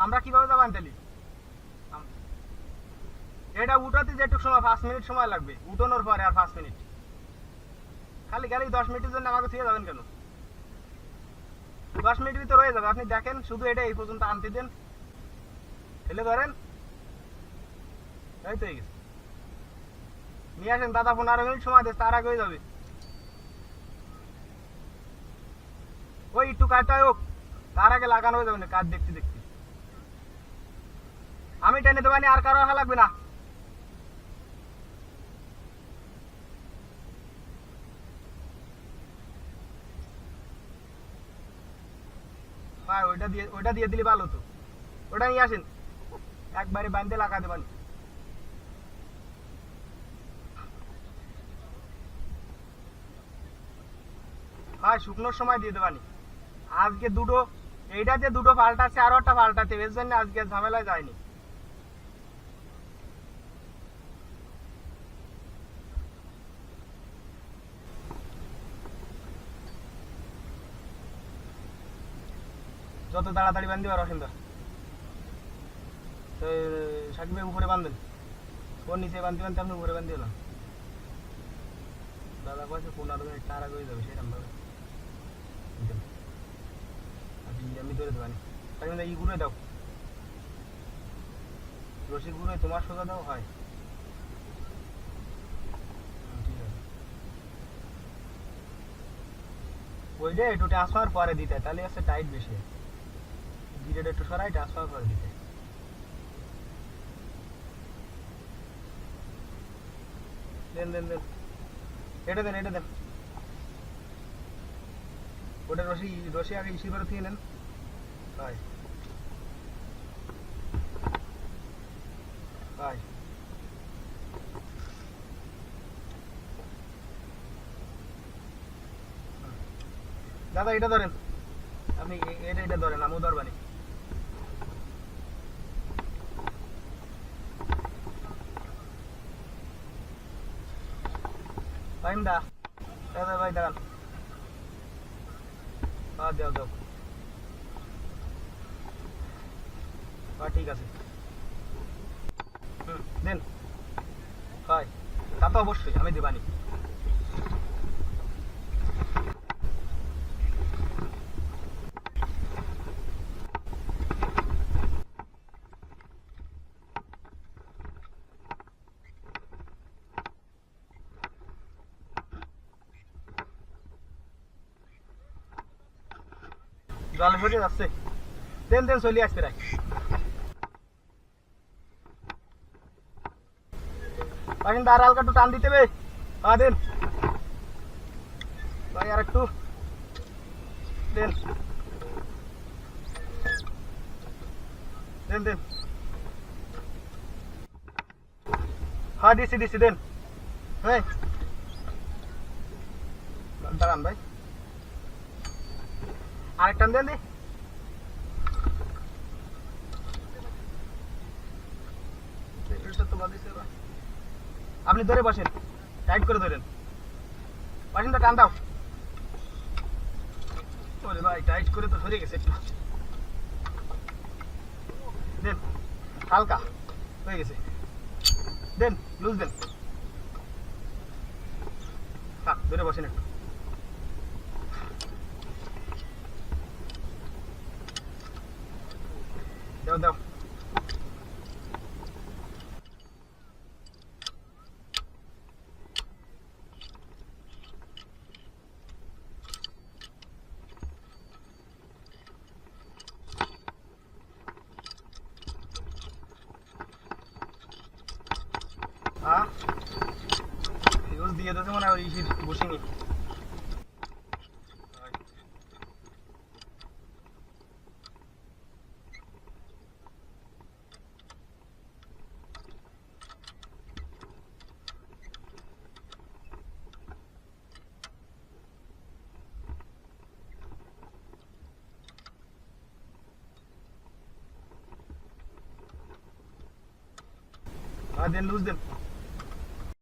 আমরা কিভাবে যাবো আনতেলি? এটা উঠাতে যেটুকু সময় 5 মিনিট সময় লাগবে, উঠানোর পরে আর 5 মিনিট। খালি খালি 10 মিনিটের জন্য আমাকে ছুঁয়ে যাবেন কেন? 10 মিনিট ভিতরে হয়ে যাবে, আপনি দেখেন। শুধু এটা এই পর্যন্ত আনতে দেন, ফেলে ধরেন, এই তো হয়ে গেছে। নিয়ে আসেন দাদা, 15 মিনিট সময় দেয়, তার আগে হয়ে যাবে। ওই একটু কাজটা হোক, তার আগে লাগানো হয়ে যাবে না, কাজ দেখতে দেখতে। আমি টেনে দেবানি, আর কারো আসা লাগবে না। হ্যাঁ, ওইটা দিয়ে দিলে ভালো তো। ওটা নিয়ে আসেন, একবারে বান্ধে লাগা দেবানি। হ্যাঁ, শুকনোর সময় দিয়ে দেবানি। আজকে দুটো, এইটা যে দুটো পাল্টাচ্ছে, আরো একটা পাল্টাচ্ছে, এর জন্য আজকে ঝামেলায় যায়নি। যত তাড়াতাড়ি বান্ধি আর অসুবিধা। তো সাকিব ভাই উপরে বান্ধেন, ওর নিচে বান্ধি বান্ধতে আপনি উপরে বান্ধি হলাম। দাদা কয়েছে 15 মিনিট তার আগে হয়ে যাবে, সেরকম ভাবে আমি ধরে দেবানি। সাকিব ভাই ই ঘুরে দাও, রশি ঘুরে তোমার সোজা দাও। হয়, ঠিক আছে। ওইটা একটু ট্রান্সফার পরে দিতে, তাহলে আছে টাইট বেশি। গিরেটা একটু সরাই, ট্রান্সফার করে দিতে। দেন দেন দেন, এটা দেন, এটা দেন। ওটা রশি রশি আগে ইসি করে দিয়ে নেন। হয় হয়, দাদা এটা ধরেন, আপনি এটা ধরেন, আমও ধরবানি। ফাইম দা, দাদা ভাই দাঁড়ান। হ্যাঁ দাও দাও, হ্যাঁ ঠিক আছে। দেন। হয়, তা তো অবশ্যই আমি দেবানি। জল ভরে যাচ্ছে, দেন দেন, চলে আসবে রাখ। কিন্তু আর হালকা একটু টান দিতে হবে। হ্যাঁ দেন ভাই, আর একটু দেন দেন দেন। হ্যাঁ দিছি দিছি, দেন। হ্যাঁ দাঁড়ান ভাই, আরেক টান দেন দি। আপনি ধরে বসেন, টাইট করে ধরেন। বাসিন্দা টান দাও। ওরে ভাই, টাইট করে তো ধরে গেছে একটু। দেন, হালকা হয়ে গেছে, দেন লুজ দেন। হ্যাঁ, ধরে বসেন একটু। দাও দাও। হ্যাঁ, ফিউজ দিয়ে দিতে মনে হয় ইসির বসিনি। হ্যাঁ দেন, লুজ দেন।